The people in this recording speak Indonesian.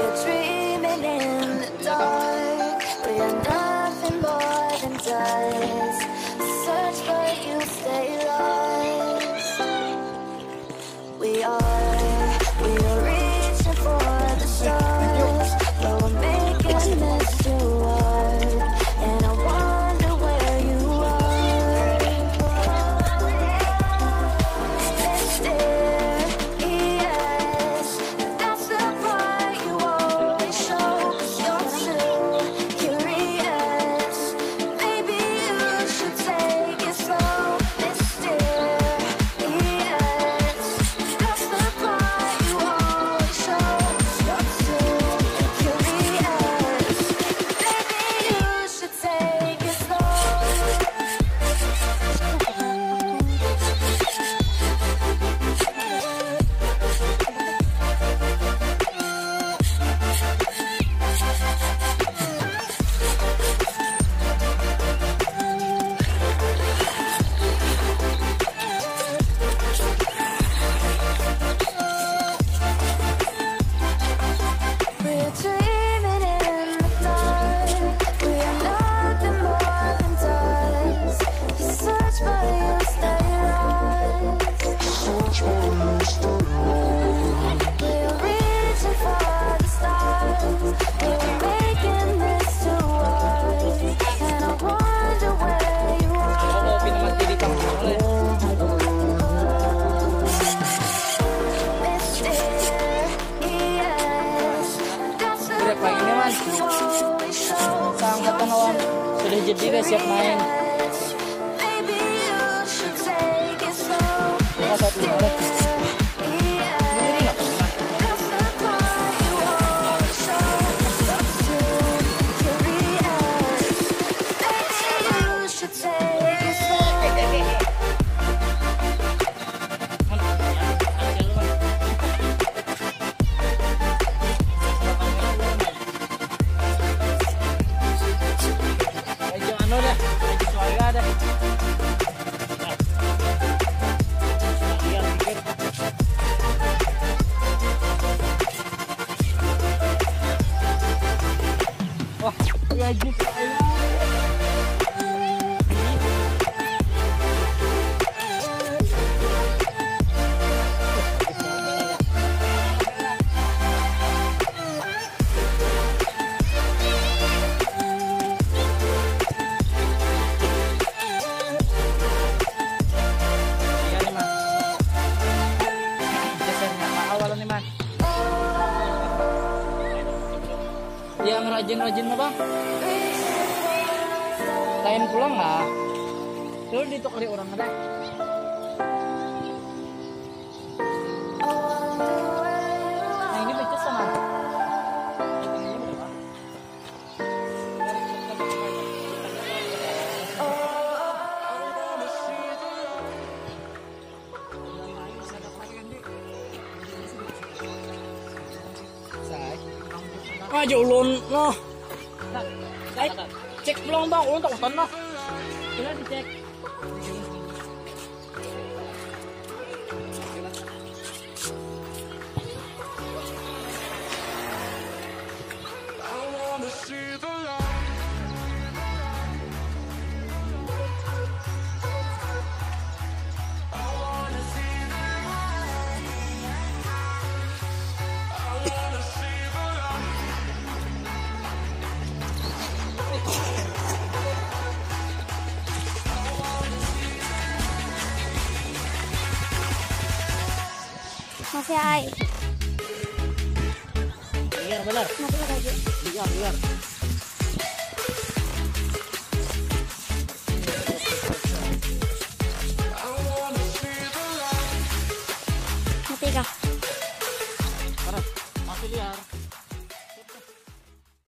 are dreaming in the dark. We are nothing more than dust. Search but you stay lost. We are reaching for the stars, but we're making this too hard. And I wonder where you are. Mysterious, that's the part you always show. You're too curious. Maybe you should take it slow. Mysterious, that's the part you always show. You're too curious. Maybe you should take it slow. We're dreaming in the dark. We are nothing more than dust. You search but you stay lost. We're reaching for the stars. We're making this too hard. And I wonder where you Mysterious, that's the Pagi ini mas, you always show. seangkatan awam sudah jadi guys, siap main. Maybe you should take it slow. Ini satu ada. That's the part you always show. You're too curious. Maybe you should take it slow. Baju anu dah, baju keluarga dah. Lihat dikit. Wah, baju keluarga. Iya nih mas, desainnya awal nih mas. Yang rajin-rajin mah bang, lain pulang lah. Dulu ditukar orang ada. Nah ini becus sama. Aja ulun noh. Cek pulang bang, ulun tak utan noh. Bila dicek. Masih ai. Biar benar. Masih lagi. Biar.